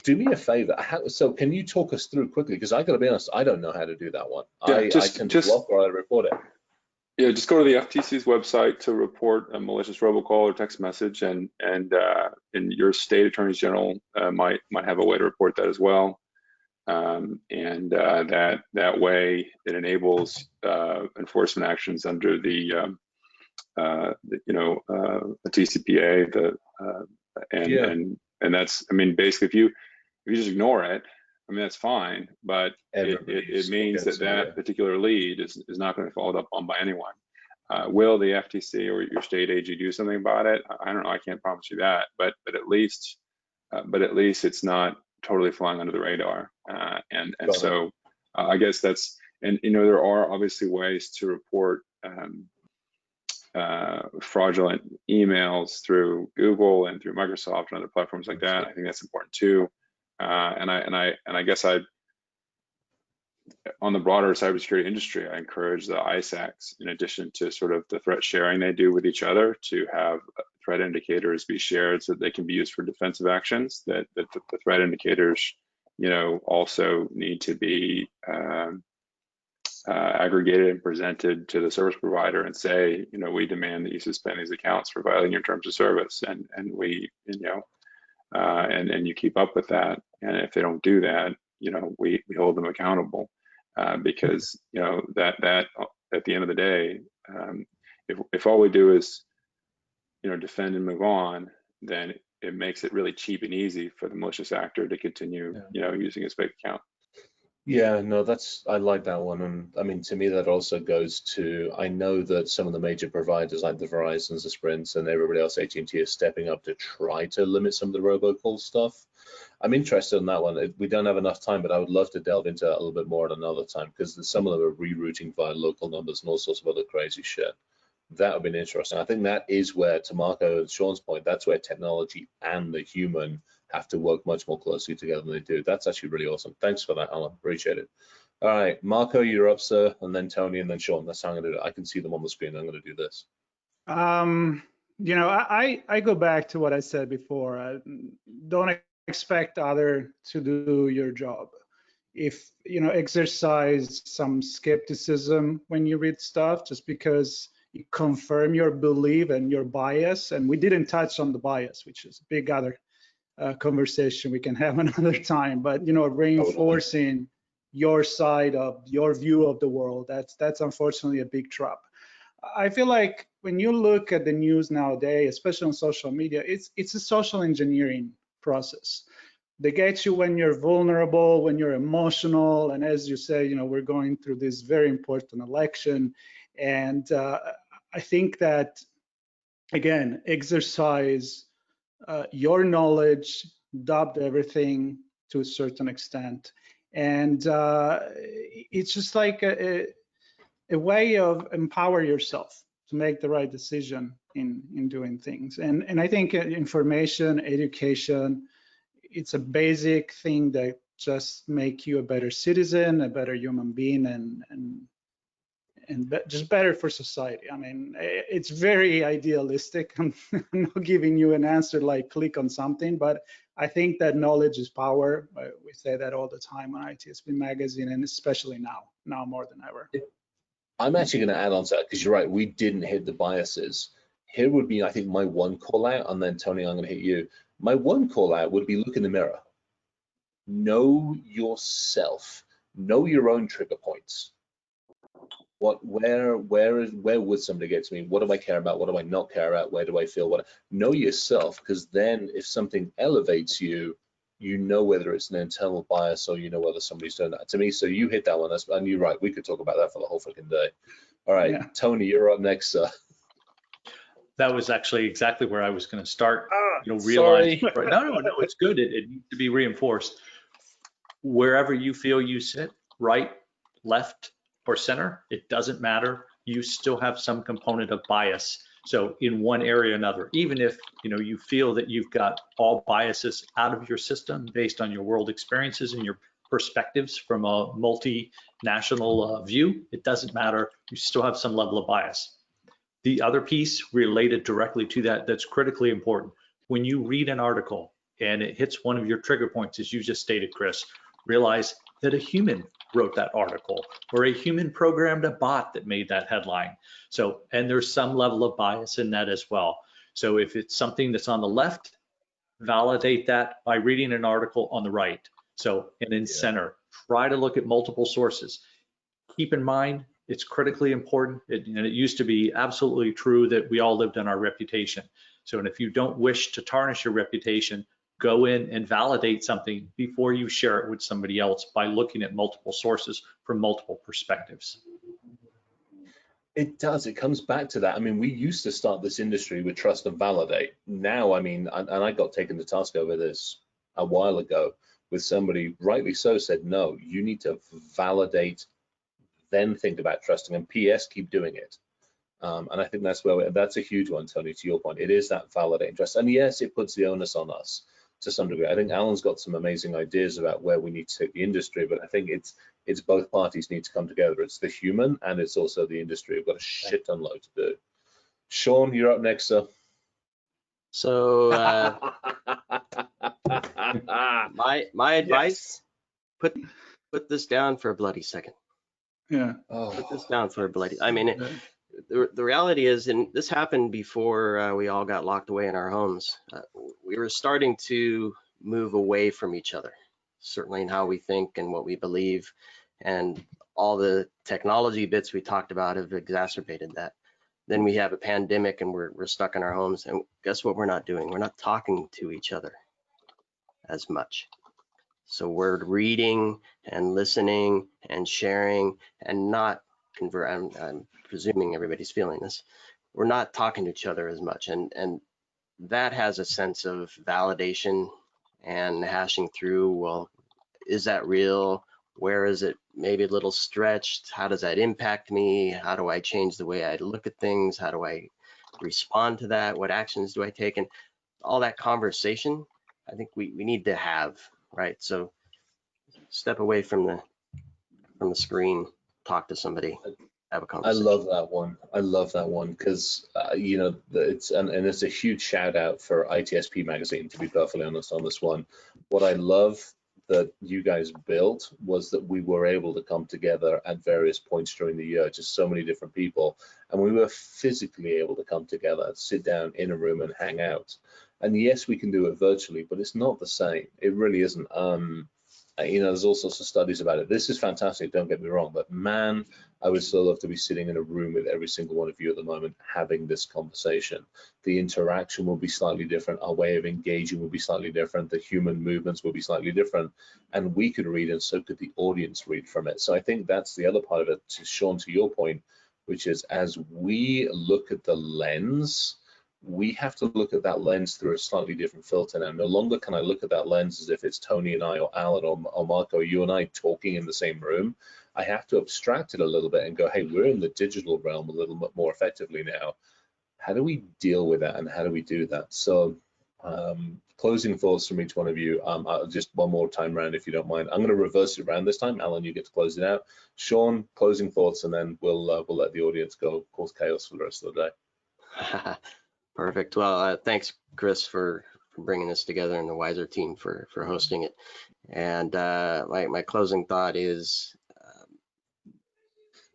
Do me a favor. So can you talk us through quickly? Because I got to be honest, I don't know how to do that one. Yeah, I tend to block or I report it. Yeah, just go to the FTC's website to report a malicious robocall or text message, and your state attorneys general might have a way to report that as well. That way it enables enforcement actions under the TCPA. And that's, I mean, basically, if you just ignore it, I mean, that's fine, but it means that particular lead is not going to be followed up on by anyone. Will the FTC or your state AG do something about it? I don't know. I can't promise you that, but at least it's not totally flying under the radar. So I guess that's, and there are obviously ways to report fraudulent emails through Google and through Microsoft and other platforms like that. I think that's important too. And I guess on the broader cybersecurity industry, I encourage the ISACs, in addition to sort of the threat sharing they do with each other, to have threat indicators be shared so that they can be used for defensive actions. That the threat indicators, also need to be aggregated and presented to the service provider and say, we demand that you suspend these accounts for violating your terms of service, and we, and you keep up with that. And if they don't do that, we hold them accountable, because that at the end of the day, if all we do is defend and move on, then it makes it really cheap and easy for the malicious actor to continue using his fake account. Yeah, no, I like that one. And I mean, to me, that also goes to, I know that some of the major providers like the Verizons, the Sprints, and everybody else, AT&T, is stepping up to try to limit some of the robocall stuff. I'm interested in that one. We don't have enough time, but I would love to delve into that a little bit more at another time, because some of them are rerouting via local numbers and all sorts of other crazy shit. That would be interesting. I think that is where, to Marco and Sean's point, that's where technology and the human have to work much more closely together than they do. That's actually really awesome. Thanks for that, Alan. Appreciate it. All right, Marco, you're up, sir, and then Tony, and then Sean. That's how I'm going to do it. I can see them on the screen. I'm going to do this. I go back to what I said before. Don't expect other to do your job. If exercise some skepticism when you read stuff, just because you confirm your belief and your bias. And we didn't touch on the bias, which is a big other conversation we can have another time. But reinforcing your side of your view of the world, that's unfortunately a big trap. I feel like when you look at the news nowadays, especially on social media, it's a social engineering process. They get you when you're vulnerable, when you're emotional, and as you say, we're going through this very important election, and I think that, again, exercise your knowledge, adopt everything to a certain extent, and it's just like a way of empower yourself to make the right decision in doing things. And I think information, education, it's a basic thing that just make you a better citizen, a better human being, and just better for society. I mean, it's very idealistic. I'm not giving you an answer like click on something, but I think that knowledge is power. We say that all the time on ITSP Magazine, and especially now more than ever. I'm actually going to add on to that, because you're right, we didn't hit the biases. Here would be, I think, my one call out, and then Tony, I'm going to hit you. My one call out would be look in the mirror. Know yourself. Know your own trigger points. Where would somebody get to me? What do I care about? What do I not care about? Where do I feel what? Know yourself, because then if something elevates you, you know whether it's an internal bias or you know whether somebody's doing that. To me, so you hit that one, and you're right, we could talk about that for the whole freaking day. All right, yeah. Tony, you're up next, sir. That was actually exactly where I was going to start. Sorry. No, it's good. It needs to be reinforced. Wherever you feel you sit, right, left, or center, it doesn't matter. You still have some component of bias. So in one area or another, even if you feel that you've got all biases out of your system based on your world experiences and your perspectives from a multinational view, it doesn't matter. You still have some level of bias. The other piece related directly to that's critically important. When you read an article and it hits one of your trigger points, as you just stated, Chris, realize that a human wrote that article, or a human programmed a bot that made that headline. So, and there's some level of bias in that as well. So if it's something that's on the left, validate that by reading an article on the right. So, and in center, try to look at multiple sources. Keep in mind, it's critically important. And it used to be absolutely true that we all lived on our reputation. So, and if you don't wish to tarnish your reputation, go in and validate something before you share it with somebody else by looking at multiple sources from multiple perspectives. It does. It comes back to that. I mean, we used to start this industry with trust and validate. Now, I mean, and I got taken to task over this a while ago with somebody, rightly so, said, no, you need to validate, then think about trusting, and PS, keep doing it. And I think that's where that's a huge one, Tony, to your point. It is that validate and trust. And yes, it puts the onus on us to some degree. I think Alan's got some amazing ideas about where we need to take the industry, but I think it's both parties need to come together. It's the human and it's also the industry. We've got a shit ton load to do. Sean, you're up next, sir. So my advice, put this down for a bloody second. Yeah. Put this down for a bloody. I mean, the reality is, and this happened before we all got locked away in our homes. We were starting to move away from each other, certainly in how we think and what we believe, and all the technology bits we talked about have exacerbated that. Then we have a pandemic and we're stuck in our homes, and guess what we're not doing? We're not talking to each other as much. So we're reading and listening and sharing and not convert. I'm presuming everybody's feeling this. We're not talking to each other as much, and that has a sense of validation and hashing through, well, is that real? Where is it maybe a little stretched? How does that impact me? How do I change the way I look at things? How do I respond to that? What actions do I take? And all that conversation, I think we need to have, right? So step away from the screen, talk to somebody, have a conversation. I love that one. I love that one because you know, it's and it's a huge shout out for ITSP magazine, to be perfectly honest on this one. What I love that you guys built was that we were able to come together at various points during the year, just so many different people, and we were physically able to come together, sit down in a room and hang out. And yes, we can do it virtually, but it's not the same. It really isn't. You know, there's all sorts of studies about it. This is fantastic, don't get me wrong, but man, I would still love to be sitting in a room with every single one of you at the moment having this conversation. The interaction will be slightly different. Our way of engaging will be slightly different. The human movements will be slightly different. And we could read, and so could the audience read from it. So I think that's the other part of it, Sean, to your point, which is as we look at the lens, we have to look at that lens through a slightly different filter now. No longer can I look at that lens as if it's Tony and I, or Alan, or Marco, you and I talking in the same room. I have to abstract it a little bit and go, hey, we're in the digital realm a little bit more effectively now. How do we deal with that, and how do we do that? So closing thoughts from each one of you. Just one more time round, if you don't mind. I'm going to reverse it around this time. Alan, you get to close it out. Sean, closing thoughts, and then we'll let the audience go cause chaos for the rest of the day. Perfect. Well, thanks, Chris, for bringing this together, and the Wiser team for hosting it. And my closing thought is,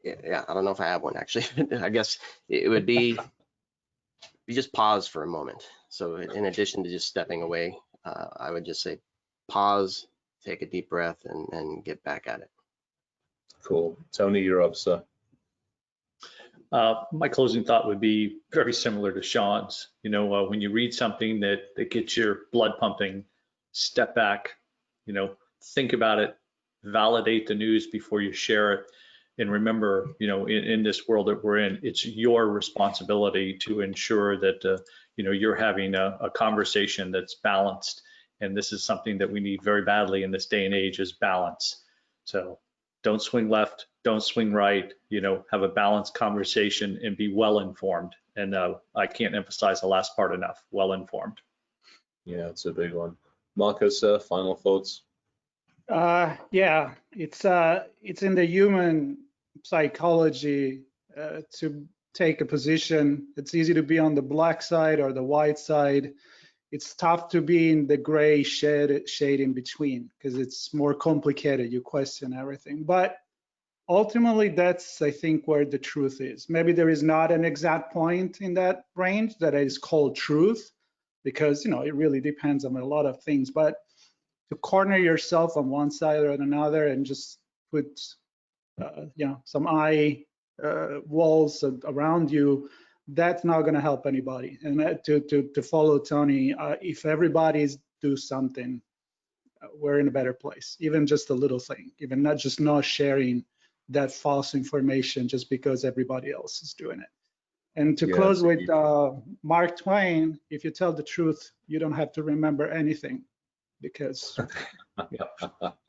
yeah, I don't know if I have one actually. I guess it would be, you just pause for a moment. So in addition to just stepping away, I would just say pause, take a deep breath, and get back at it. Cool. Tony, you're up, sir. My closing thought would be very similar to Sean's. You know, when you read something that gets your blood pumping, step back, you know, think about it, validate the news before you share it. And remember, you know, in this world that we're in, it's your responsibility to ensure that, you know, you're having a conversation that's balanced. And this is something that we need very badly in this day and age, is balance. So don't swing left, don't swing right, you know, have a balanced conversation and be well informed. And I can't emphasize the last part enough, well informed. Yeah, it's a big one. Marco, sir, final thoughts? Yeah, it's in the human psychology to take a position. It's easy to be on the black side or the white side. it's tough to be in the gray shade in between, because it's more complicated. You question everything, but ultimately that's, I think, where the truth is. Maybe there is not an exact point in that range that is called truth, because it really depends on a lot of things. But to corner yourself on one side or another and just put some eye walls around you, that's not going to help anybody. And to follow Tony, if everybody's do something, we're in a better place. Even just a little thing, even not sharing that false information just because everybody else is doing it. And to close with Mark Twain, if you tell the truth, you don't have to remember anything, because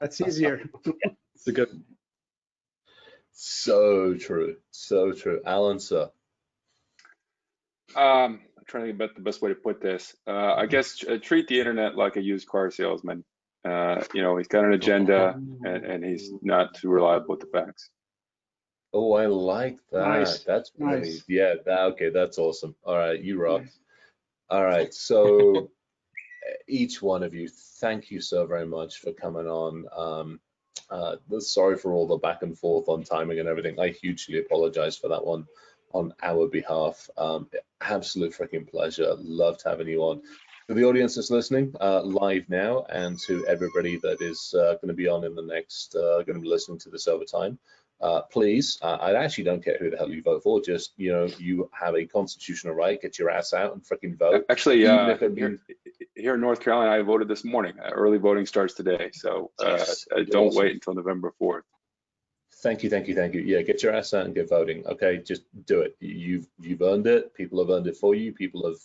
that's easier. It's a good. So true, so true. Alan, sir. I'm trying to think about the best way to put this. I guess treat the internet like a used car salesman. He's got an agenda, and he's not too reliable with the facts. Oh, I like that. Nice. That's really, Nice. yeah, okay, that's awesome. All right, you rock. Nice. All right, so each one of you, thank you so very much for coming on. Sorry for all the back and forth on timing and everything. I hugely apologize for that one on our behalf. Absolute freaking pleasure. Loved having you on. To the audience that's listening live now, and to everybody that is going to be on in the next, going to be listening to this over time, please, I actually don't care who the hell you vote for. Just, you have a constitutional right. Get your ass out and freaking vote. Actually, here in North Carolina, I voted this morning. Early voting starts today, so don't awesome. wait until November 4th. Thank you. Yeah, get your ass out and get voting. Okay, just do it. You've earned it. People have earned it for you. People have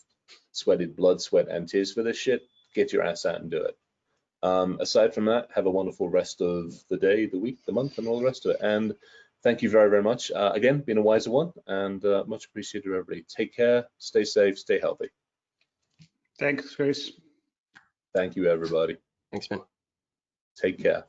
sweated blood, sweat, and tears for this shit. Get your ass out and do it. Aside from that, have a wonderful rest of the day, the week, the month, and all the rest of it. And thank you very, very much. Again, being a wiser one, and much appreciated, everybody. Take care, stay safe, stay healthy. Thanks, Chris. Thank you, everybody. Thanks, man. Take care.